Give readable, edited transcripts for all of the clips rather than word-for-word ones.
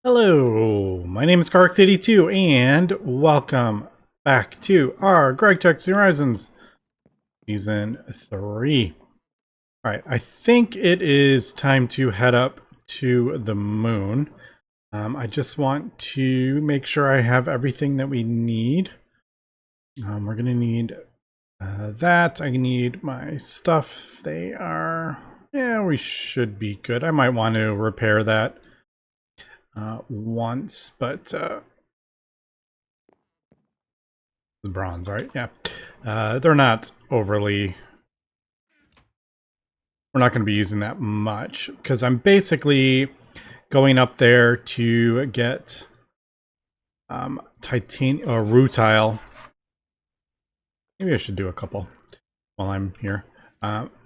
Hello, my name is GregTech and welcome back to our GregTech Horizons Season 3. Alright, I think it is time to head up to the moon. I just want to make sure I have everything that we need. We're going to need that. I need my stuff. They are... yeah, we should be good. I might want to repair that once, but the bronze, right? Yeah. They're not overly... we're not going to be using that much because I'm basically going up there to get titanium or rutile. Maybe I should do a couple while I'm here.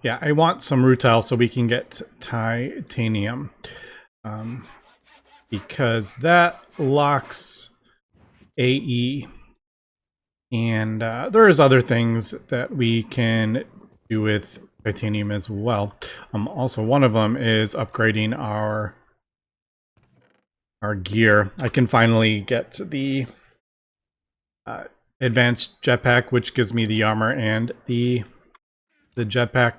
Yeah, I want some rutile so we can get titanium. Because that locks AE. And there is other things that we can do with titanium as well. Also, one of them is upgrading our gear. I can finally get the advanced jetpack, which gives me the armor and the jetpack.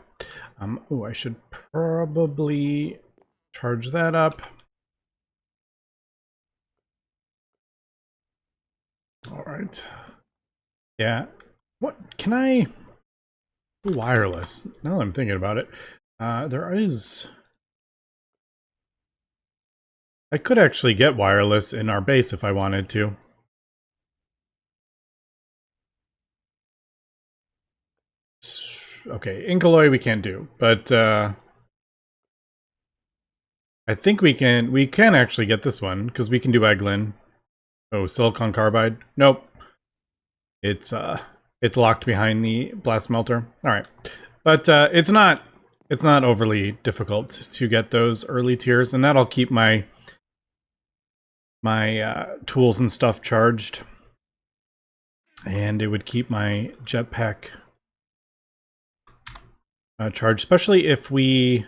Oh, I should probably charge that up. All right. Yeah. What can I... wireless. Now that I'm thinking about it, there is... I could actually get wireless in our base if I wanted to. Okay, Inkaloy we can't do, but I think we can actually get this one because we can do Eglin. Oh, silicon carbide? Nope. It's locked behind the blast melter. All right, but it's not overly difficult to get those early tiers, and that'll keep my tools and stuff charged, and it would keep my jetpack charged, especially if we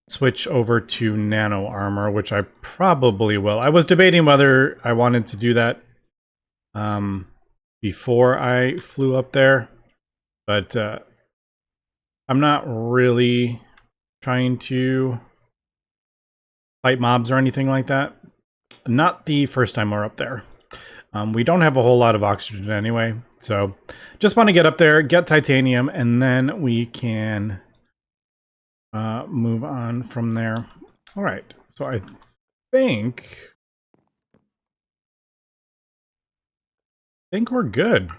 switch over to nano armor, which I probably will. I was debating whether I wanted to do that before I flew up there, but I'm not really trying to fight mobs or anything like that. Not the first time we're up there. We don't have a whole lot of oxygen anyway, so just want to get up there, get titanium, and then we can move on from there. All right, so I think we're good.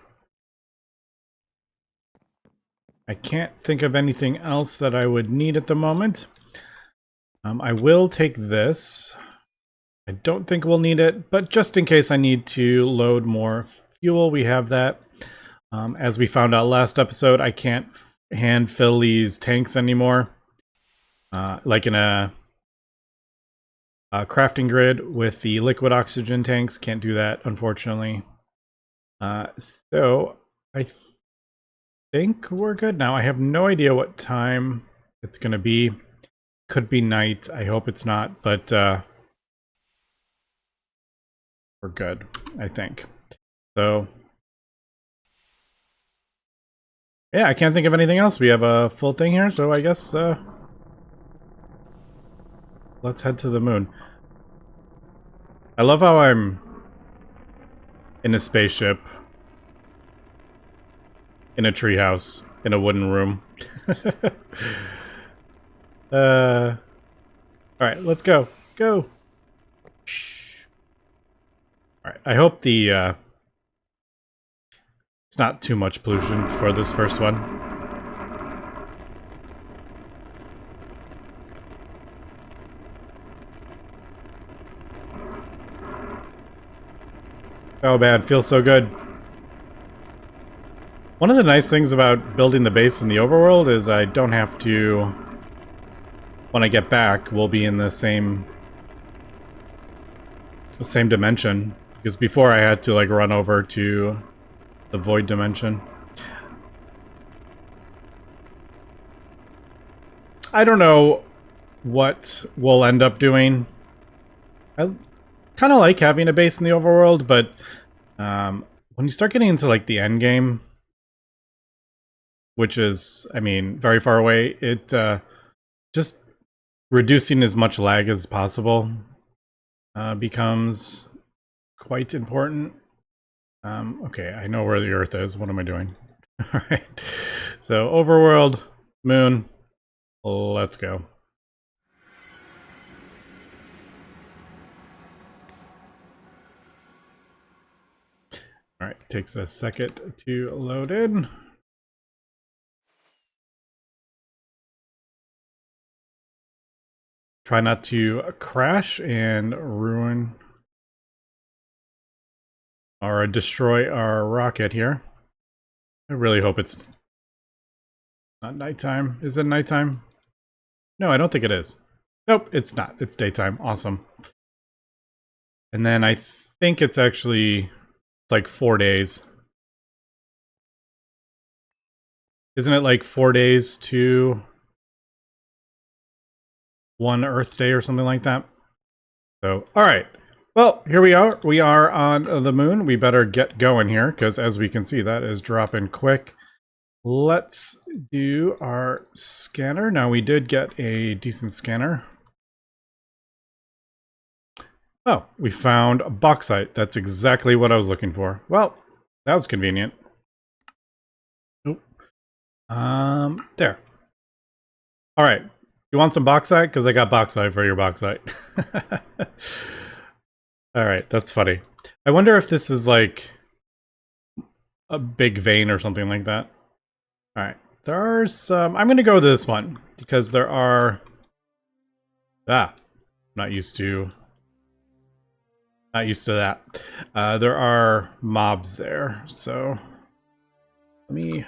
I can't think of anything else that I would need at the moment. I will take this. I don't think we'll need it, but just in case I need to load more fuel, we have that. As we found out last episode, I can't hand fill these tanks anymore. Like in a crafting grid with the liquid oxygen tanks, can't do that, unfortunately. So I think we're good now. I have no idea what time it's going to be. Could be night. I hope it's not, but we're good, I think. So yeah, I can't think of anything else. We have a full thing here, so I guess let's head to the moon. I love how I'm in a spaceship, in a treehouse, in a wooden room. All right, let's go. Go. All right, I hope the it's not too much pollution for this first one. Oh man, feels so good. One of the nice things about building the base in the overworld is I don't have to, when I get back, we'll be in the same dimension. Because before I had to like run over to the void dimension. I don't know what we'll end up doing I kind of like having a base in the overworld, but when you start getting into like the end game, which is, I mean, very far away, it just reducing as much lag as possible becomes quite important. Okay, I know where the Earth is. What am I doing? All right. So, overworld, moon, let's go. All right, takes a second to load in. Try not to crash and ruin or destroy our rocket here. I really hope it's not nighttime. Is it nighttime? No, I don't think it is. Nope, it's not. It's daytime. Awesome. And then I think it's actually like 4 days. Isn't it like 4 days to one Earth day or something like that? So, all right. Well, here we are. We are on the moon. We better get going here because as we can see, that is dropping quick. Let's do our scanner. Now, we did get a decent scanner. Oh, we found bauxite. That's exactly what I was looking for. Well, that was convenient. Oop. There. All right. You want some bauxite? Because I got bauxite for your bauxite. All right, that's funny. I wonder if this is like a big vein or something like that. All right, there are some. I'm going to go to this one because there are. Not used to. Not used to that. There are mobs there, so let me.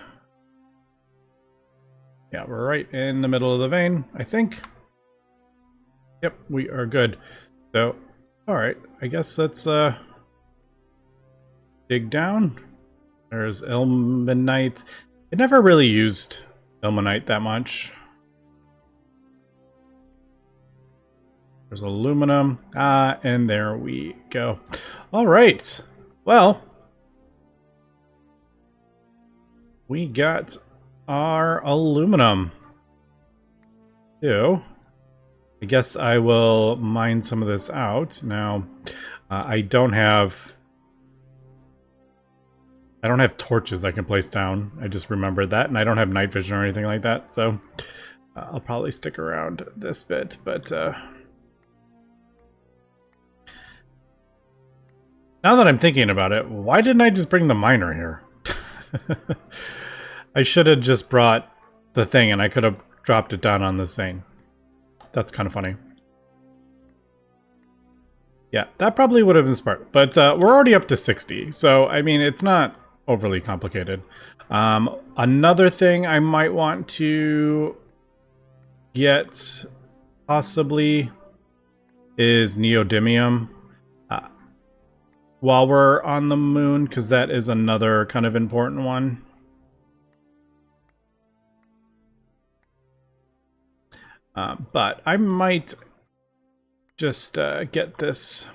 Yeah, we're right in the middle of the vein, I think. Yep, we are good. So, all right, I guess let's dig down. There's ilmenite. I never really used ilmenite that much. There's aluminum. And there we go. All right. Well, we got our aluminum. So, I guess I will mine some of this out. Now, I don't have torches I can place down. I just remembered that, and I don't have night vision or anything like that, so I'll probably stick around this bit, but now that I'm thinking about it, why didn't I just bring the miner here? I should have just brought the thing, and I could have dropped it down on this vein. That's kind of funny. Yeah, that probably would have been smart, but we're already up to 60, so I mean, it's not overly complicated. Another thing I might want to get possibly is neodymium while we're on the moon, because that is another kind of important one. But I might just get this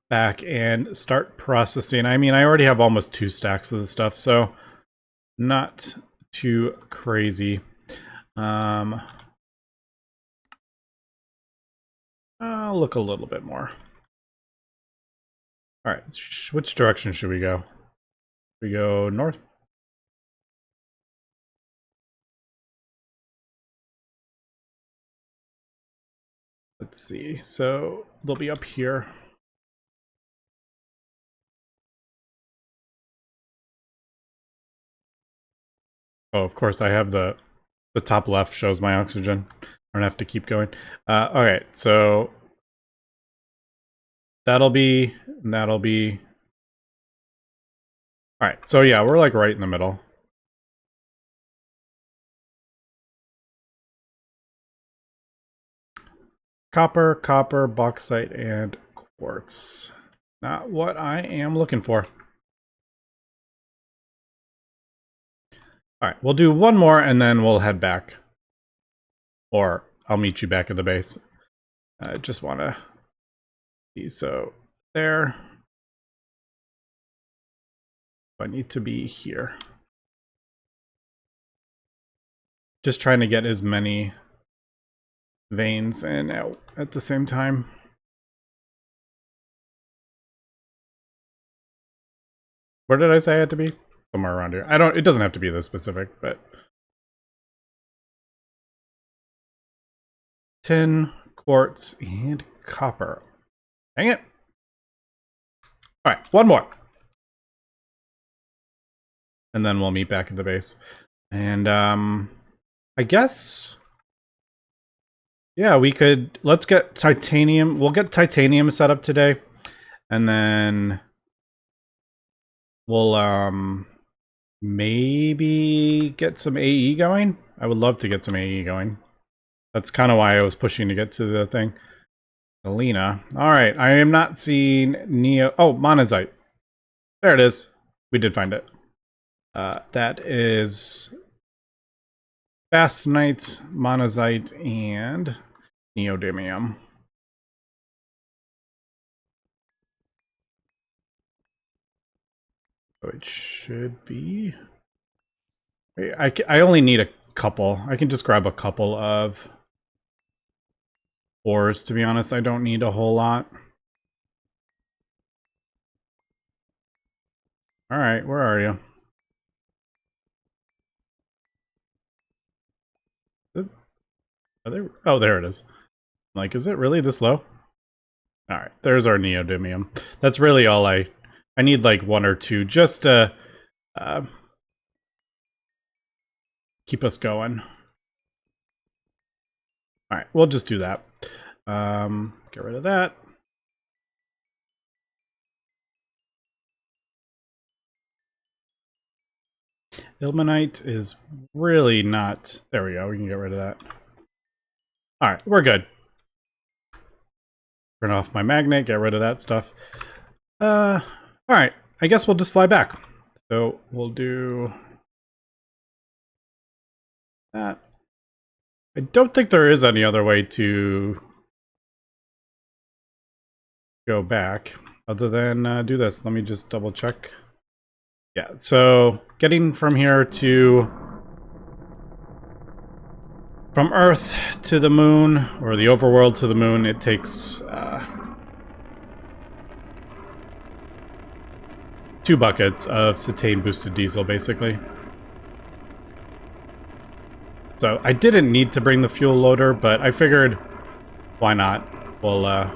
back and start processing. I mean, I already have almost 2 stacks of the stuff, so not too crazy. I'll look a little bit more. All right, which direction should we go? We go north? Let's see. So they'll be up here. Oh, of course, I have the top left shows my oxygen. I don't have to keep going. All right, so that'll be. All right, so yeah, we're like right in the middle. Copper, bauxite, and quartz. Not what I am looking for. All right, we'll do one more and then we'll head back. Or I'll meet you back at the base. I just want to see. So there. I need to be here. Just trying to get as many veins in out at the same time. Where did I say I had to be? Somewhere around here. It doesn't have to be this specific, but tin, quartz, and copper. Dang it. Alright, one more. And then we'll meet back at the base. And I guess, yeah, we could, let's get titanium. We'll get titanium set up today. And then we'll maybe get some AE going. I would love to get some AE going. That's kind of why I was pushing to get to the thing. Alina. Alright, I am not seeing Neo. Oh, monazite. There it is. We did find it. That is Bastonite, monazite, and neodymium. So it should be... I only need a couple. I can just grab a couple of ores, to be honest. I don't need a whole lot. Alright, where are you? Oh, there it is. I'm like, is it really this low? Alright, there's our neodymium. That's really all I need, like one or two, just to keep us going. Alright, we'll just do that. Get rid of that. Ilmenite is really not... There we go, we can get rid of that. Alright, we're good. Turn off my magnet, get rid of that stuff. Alright, I guess we'll just fly back. So we'll do that. I don't think there is any other way to go back other than do this. Let me just double check. Yeah, so getting from here to... From Earth to the moon, or the overworld to the moon, it takes 2 buckets of cetane boosted diesel, basically. So I didn't need to bring the fuel loader, but I figured, why not? Well,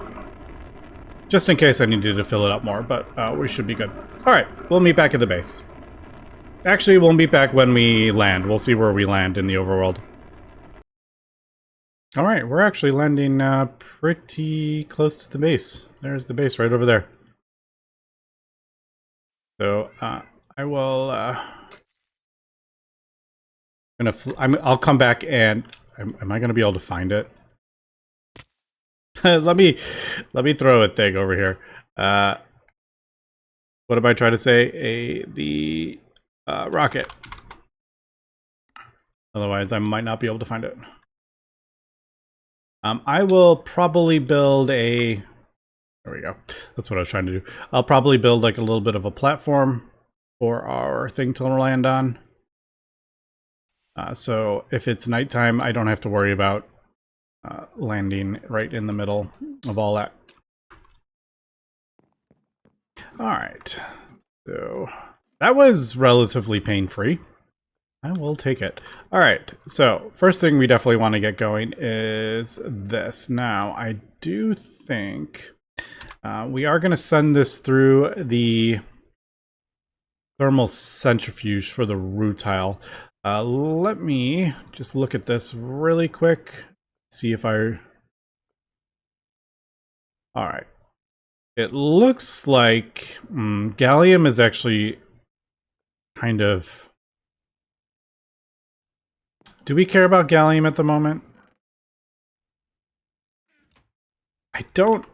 just in case I needed to fill it up more, but we should be good. Alright, we'll meet back at the base. Actually, we'll meet back when we land. We'll see where we land in the overworld. Alright, we're actually landing pretty close to the base. There's the base right over there. So, I will, I'll come back and... Am I going to be able to find it? let me throw a thing over here. What am I trying to say? The rocket. Otherwise, I might not be able to find it. I will probably build a... There we go. That's what I was trying to do. I'll probably build like a little bit of a platform for our thing to land on. So if it's nighttime, I don't have to worry about landing right in the middle of all that. Alright. So that was relatively pain-free. I will take it. Alright, so first thing we definitely want to get going is this. Now, I do think we are going to send this through the thermal centrifuge for the rutile. Let me just look at this really quick, see if I... Alright. It looks like gallium is actually kind of... Do we care about gallium at the moment? I don't...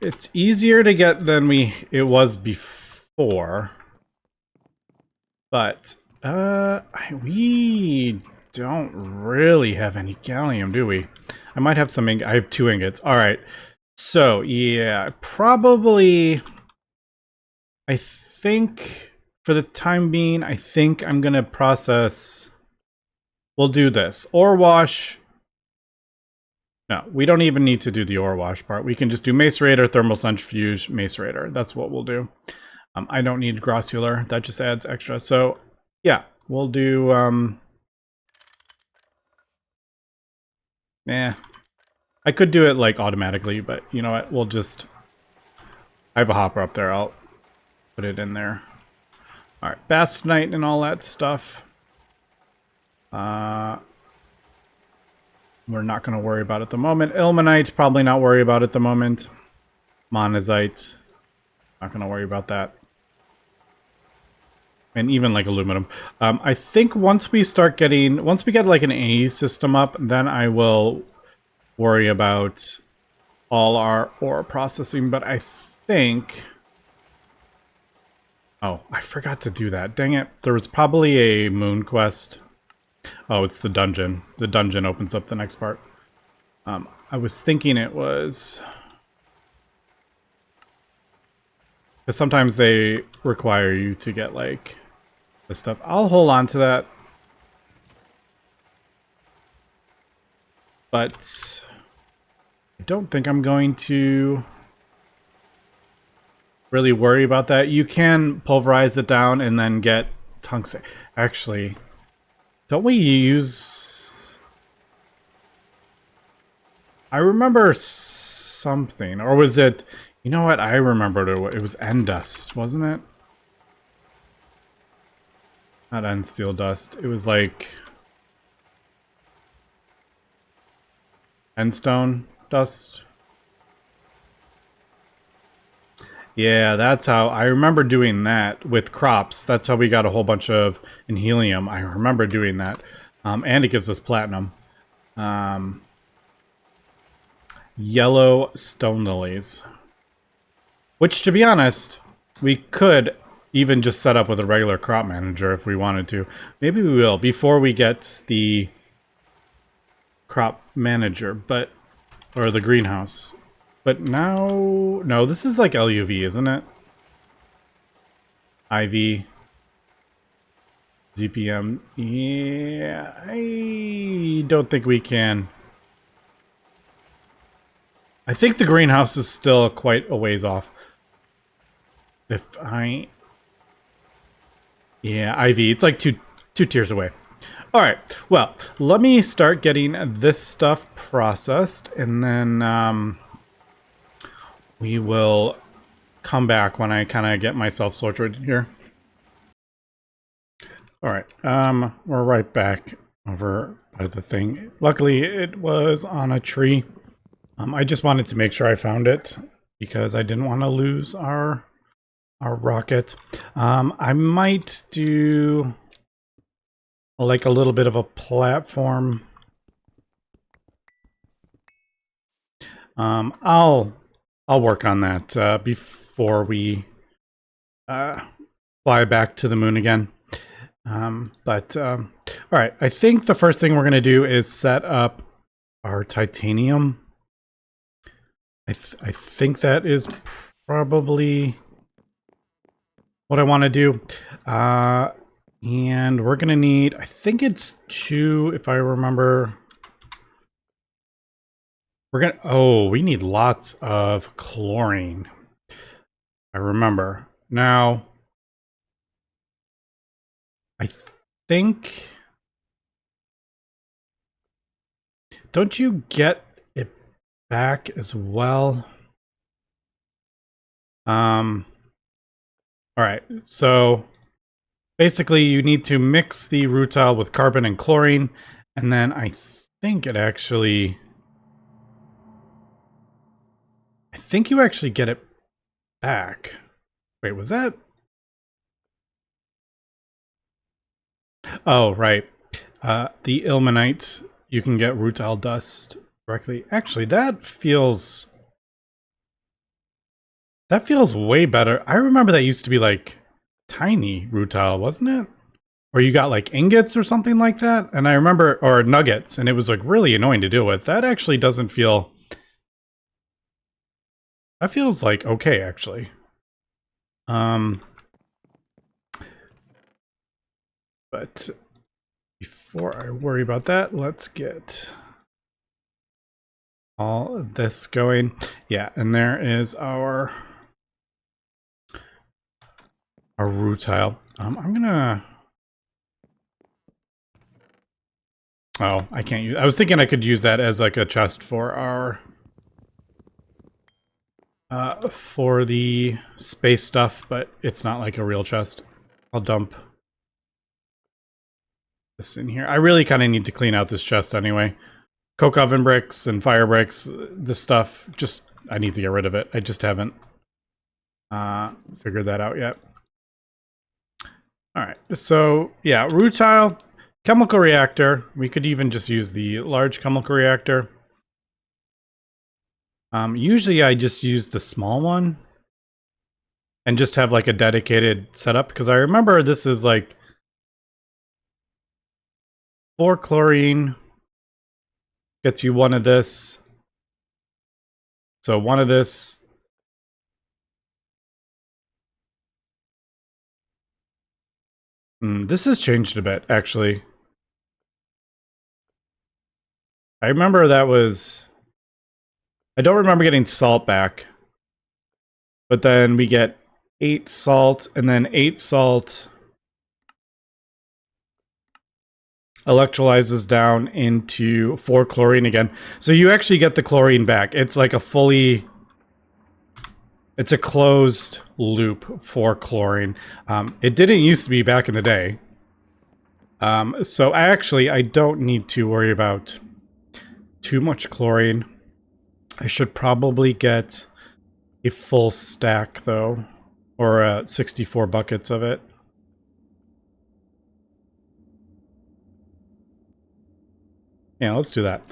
It's easier to get than it was before. But, we don't really have any gallium, do we? I might have some I have 2 ingots. All right. So, yeah, probably I think for the time being, I think I'm going to process. We'll do this. Ore wash. No, we don't even need to do the ore wash part. We can just do macerator, thermal centrifuge, macerator. That's what we'll do. I don't need grossular. That just adds extra. So, yeah, we'll do... I could do it, like, automatically, but you know what? We'll just... I have a hopper up there. I'll put it in there. Alright, Bastonite and all that stuff. We're not going to worry about it at the moment. Ilmenite, probably not worry about it at the moment. Monazite, not going to worry about that. And even like aluminum. I think once we get like an A system up, then I will worry about all our ore processing. But I think... Oh, I forgot to do that. Dang it. There was probably a moon quest. Oh, it's the dungeon. The dungeon opens up the next part. I was thinking it was... Because sometimes they require you to get, like, this stuff. I'll hold on to that. But I don't think I'm going to really worry about that. You can pulverize it down and then get tungsten. Actually, don't we use... I remember something. Or was it... You know what? I remembered it was end dust, wasn't it? Not end steel dust. It was like... Endstone dust. Yeah, that's how... I remember doing that with crops. That's how we got a whole bunch of... in helium. I remember doing that. And it gives us platinum. Yellow stone lilies. Which, to be honest, we could even just set up with a regular crop manager if we wanted to. Maybe we will before we get the crop manager, but... or the greenhouse. But now... No, this is like LUV, isn't it? IV. ZPM. Yeah, I don't think we can. I think the greenhouse is still quite a ways off. If I... Yeah, IV. It's like two tiers away. Alright, well, let me start getting this stuff processed, and then we will come back when I kind of get myself sorted here. Alright, we're right back over by the thing. Luckily, it was on a tree. I just wanted to make sure I found it, because I didn't want to lose our rocket. I might do like a little bit of a platform. I'll work on that before we fly back to the moon again. All right, I think the first thing we're going to do is set up our titanium. I think that is probably what I want to do. And we're going to need, I think it's 2, if I remember. We're going to, oh, we need lots of chlorine. I remember. Now, I think, don't you get it back as well? All right, so basically you need to mix the rutile with carbon and chlorine, and then I think it actually... I think you actually get it back. Wait, was that... Oh, right. The ilmenite, you can get rutile dust directly. Actually, that feels way better. I remember that used to be like tiny rutile, wasn't it? or you got like ingots or something like that. And I remember, or nuggets, and it was like really annoying to deal with. That actually doesn't feel, that feels like okay, actually. But before I worry about that, let's get all of this going. Yeah, and there is our rutile. I'm gonna, oh, I can't use, I was thinking I could use that as like a chest for our for the space stuff, but it's not like a real chest. I'll dump this in here. I really kind of need to clean out this chest anyway. Coke oven bricks and fire bricks, this stuff, just, I need to get rid of it. I just haven't figured that out yet. All right, so yeah, rutile, chemical reactor. We could even just use the large chemical reactor. Usually I just use the small one and just have like a dedicated setup, because I remember this is like 4 chlorine gets you 1 of this. So 1 of this. This has changed a bit, actually. I remember that was, I don't remember getting salt back. But then we get 8 salt, and then 8 salt electrolyzes down into 4 chlorine again. So you actually get the chlorine back. It's like a fully, it's a closed loop for chlorine. It didn't used to be back in the day. So I don't need to worry about too much chlorine. I should probably get a full stack though, or 64 buckets of it. Yeah, let's do that.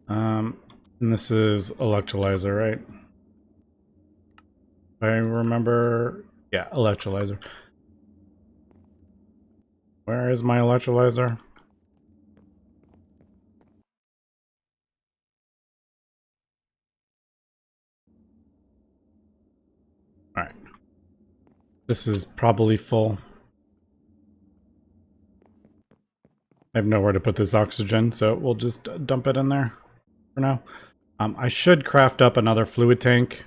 And this is electrolyzer, right? I remember, yeah, electrolyzer. Where is my electrolyzer? All right. This is probably full. I have nowhere to put this oxygen, so we'll just dump it in there for now. I should craft up another fluid tank,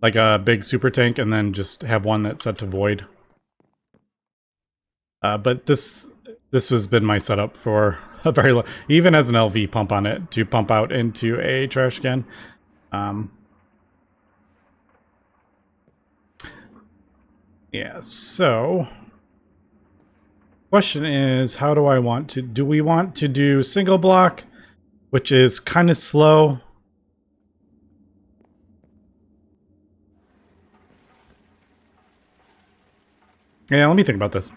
like a big super tank, and then just have one that's set to void. But this has been my setup for a very long, even as an LV pump on it to pump out into a trash can. Yeah, so question is, how do I want to, do we want to do single block, which is kind of slow? Yeah, let me think about this.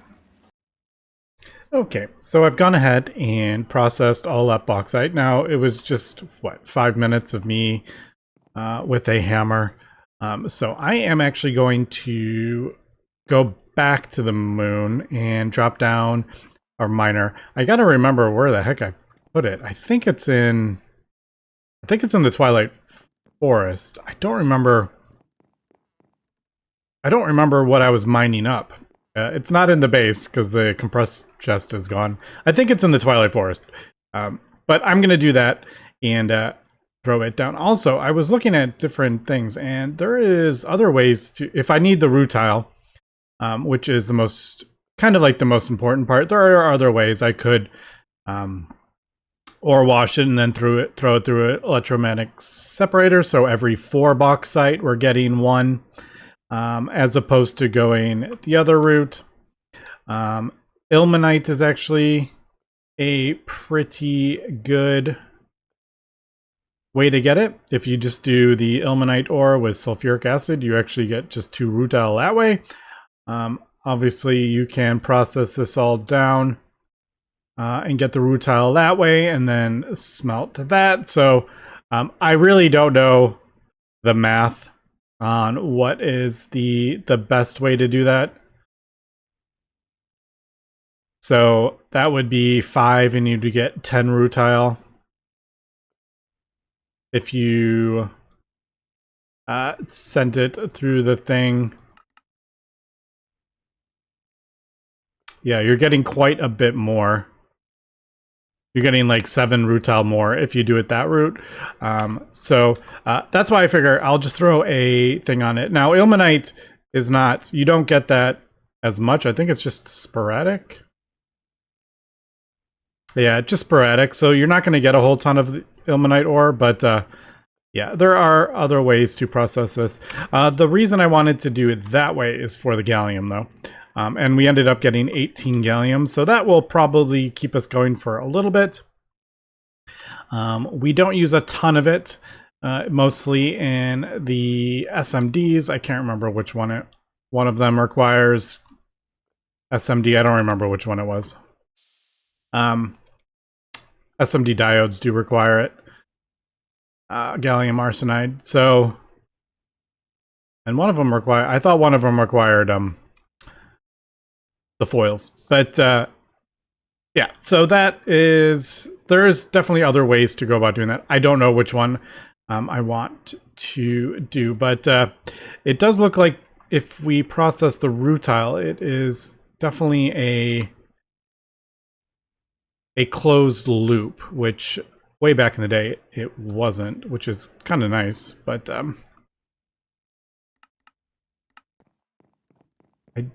Okay, so I've gone ahead and processed all that bauxite. Now, it was just, what, 5 minutes of me with a hammer. So I am actually going to go back to the moon and drop down our miner. I gotta remember where the heck I put it. I think it's in the Twilight Forest. I don't remember what I was mining up. It's not in the base because the compressed chest is gone. I think it's in the Twilight Forest. But I'm going to do that and throw it down. Also, I was looking at different things, and there is other ways to, if I need the rutile, which is the most, kind of like the most important part, there are other ways I could ore wash it and then throw it through an electromagnetic separator. So every 4 bauxite, we're getting 1. As opposed to going the other route. Ilmenite is actually a pretty good way to get it. If you just do the ilmenite ore with sulfuric acid, you actually get just 2 rutile that way. Obviously, you can process this all down and get the rutile that way and then smelt that. So I really don't know the math on what is the best way to do that. So that would be 5, and you'd get 10 rutile. If you sent it through the thing. Yeah, you're getting quite a bit more. You're getting like 7 rutile more if you do it that route. So that's why I figure I'll just throw a thing on it. Now, ilmenite is not, you don't get that as much. I think it's just sporadic. Yeah, just sporadic. So you're not going to get a whole ton of ilmenite ore, but yeah, there are other ways to process this. The reason I wanted to do it that way is for the gallium, though. And we ended up getting 18 gallium, so that will probably keep us going for a little bit. We don't use a ton of it, mostly in the SMDs. I can't remember which one one of them requires SMD. I don't remember which one it was. SMD diodes do require it. Gallium arsenide. So, and one of them required, I thought one of them required the foils, but yeah, so that is, there's definitely other ways to go about doing that. I don't know which one I want to do, but it does look like if we process the rutile, it is definitely a closed loop, which way back in the day it wasn't, which is kind of nice, but I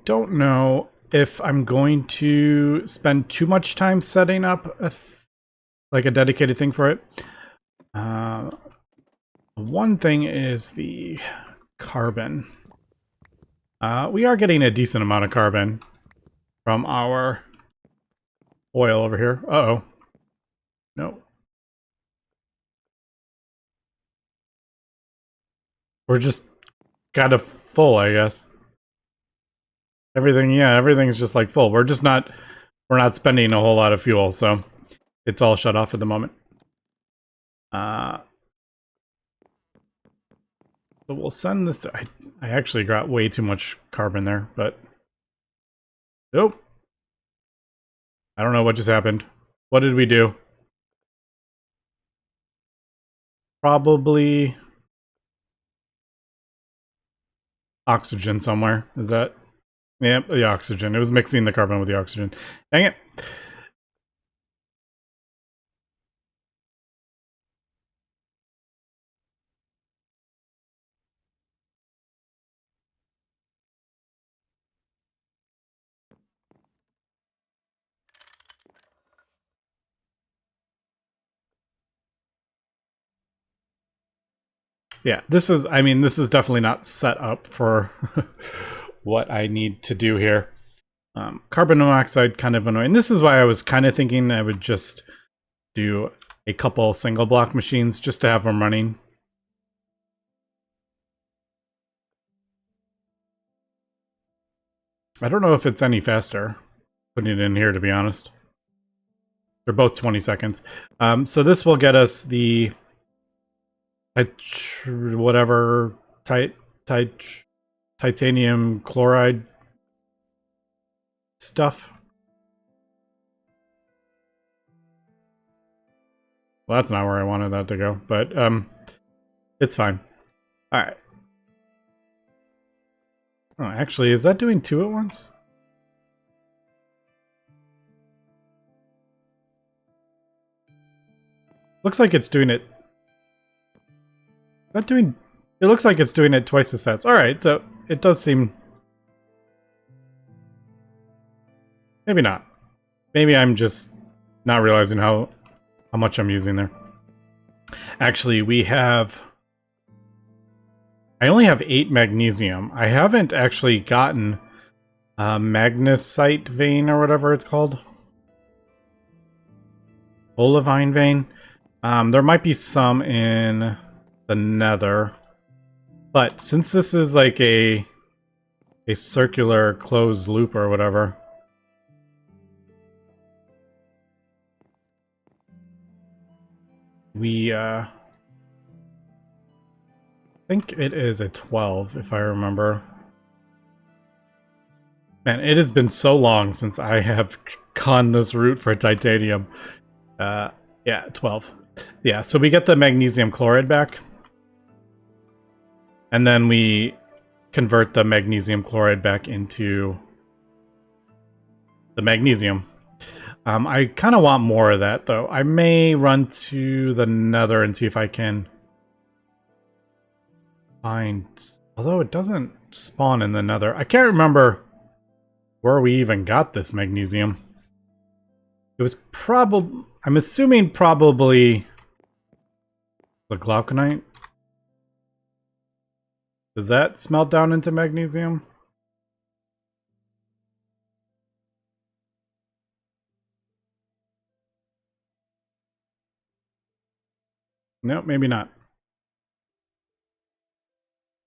don't know if I'm going to spend too much time setting up like a dedicated thing for it. One thing is the carbon. We are getting a decent amount of carbon from our oil over here. Uh-oh. No. We're just kind of full, I guess. Everything, yeah, everything's just like full. We're not spending a whole lot of fuel, so it's all shut off at the moment. So we'll send this to, I actually got way too much carbon there, but nope. I don't know what just happened. What did we do? Probably oxygen somewhere. Is that? Yep, the oxygen. It was mixing the carbon with the oxygen. Dang it. Yeah, this is, I mean, this is definitely not set up for what I need to do here. Carbon monoxide, kind of annoying. This is why I was kind of thinking I would just do a couple single block machines just to have them running. I don't know if it's any faster putting it in here, to be honest. They're both 20 seconds. So this will get us the whatever titanium chloride stuff. Well, that's not where I wanted that to go, but it's fine. All right. Oh, actually, is that doing 2 at once? Looks like it's doing it. Is that doing? It looks like it's doing it twice as fast. All right, so it does seem. Maybe not. Maybe I'm just not realizing how much I'm using there. Actually, we have. I only have 8 magnesium. I haven't actually gotten magnesite vein or whatever it's called. Olivine vein. There might be some in the nether. But since this is like a circular closed loop or whatever. We think it is a 12, if I remember. Man, it has been so long since I have on this route for titanium. Yeah, 12. Yeah, so we get the magnesium chloride back. And then we convert the magnesium chloride back into the magnesium. I kind of want more of that, though. I may run to the nether and see if I can find... Although it doesn't spawn in the nether. I can't remember where we even got this magnesium. It was probably... I'm assuming probably the glauconite. Does that smelt down into magnesium? No, maybe not.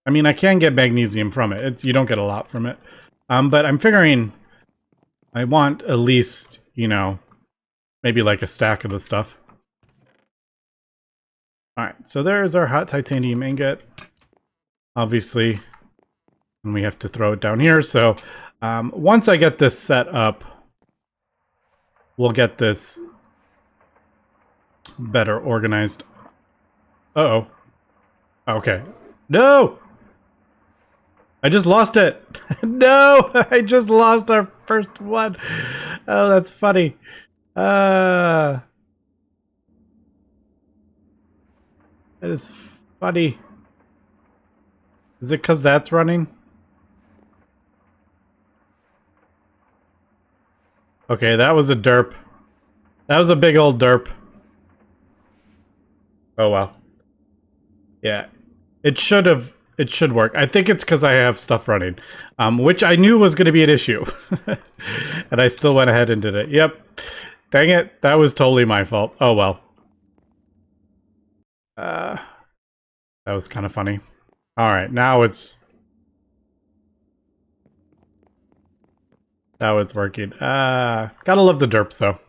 I mean, I can get magnesium from it. You don't get a lot from it. But I'm figuring I want at least, you know, maybe like a stack of the stuff. Alright, so there's our hot titanium ingot. Obviously, and we have to throw it down here. So once I get this set up, we'll get this better organized. Uh-oh. Okay. No! I just lost it! No! I just lost our first one! Oh, that's funny. That is funny. Is it because that's running? Okay, that was a derp. That was a big old derp. Oh well. Yeah. It should work. I think it's because I have stuff running. Which I knew was going to be an issue. And I still went ahead and did it. Yep. Dang it. That was totally my fault. Oh well. That was kind of funny. Alright, now it's working. Gotta love the derps though.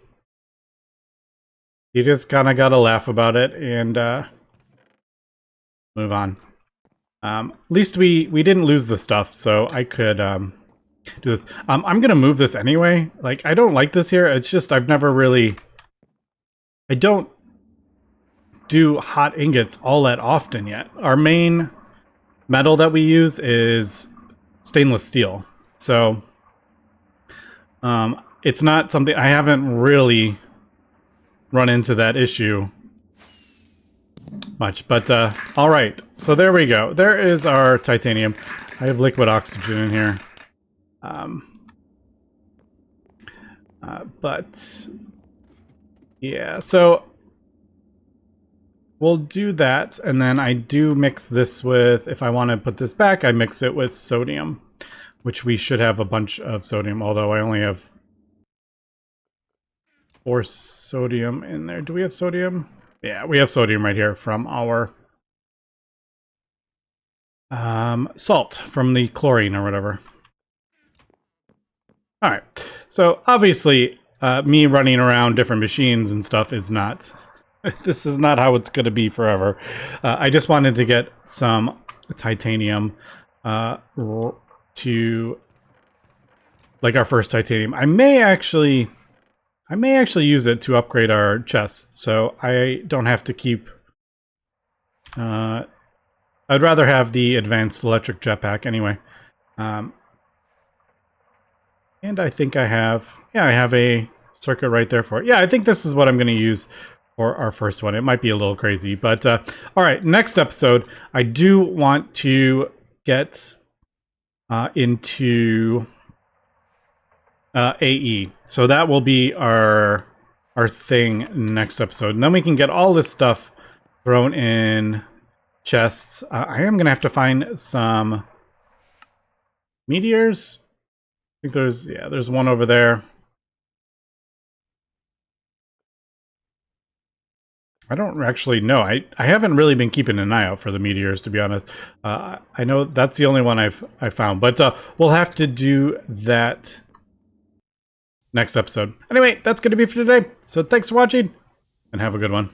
You just kind of gotta laugh about it and move on. At least we didn't lose the stuff, so I could do this. I'm gonna move this anyway. Like, I don't like this here. It's just I've never really... I don't do hot ingots all that often yet. Our main metal that we use is stainless steel. So it's not something... I haven't really run into that issue much, but all right, so there we go. There is our titanium. I have liquid oxygen in here, but yeah, so we'll do that, and then I do mix this with, if I want to put this back, I mix it with sodium, which we should have a bunch of sodium, although I only have 4 sodium in there. Do we have sodium? Yeah, we have sodium right here from our salt from the chlorine or whatever. All right, so obviously me running around different machines and stuff is not, this is not how it's going to be forever. I just wanted to get some titanium to, like, our first titanium. I may actually use it to upgrade our chests, so I don't have to keep... I'd rather have the advanced electric jetpack anyway. And I think I have... Yeah, I have a circuit right there for it. Yeah, I think this is what I'm going to use for our first one. It might be a little crazy, but... Alright, next episode, I do want to get into... AE. So that will be our thing next episode. And then we can get all this stuff thrown in chests. I am going to have to find some meteors. I think there's one over there. I don't actually know. I haven't really been keeping an eye out for the meteors, to be honest. I know that's the only one I found. But we'll have to do that next episode. Anyway, that's going to be for today. So thanks for watching, and have a good one.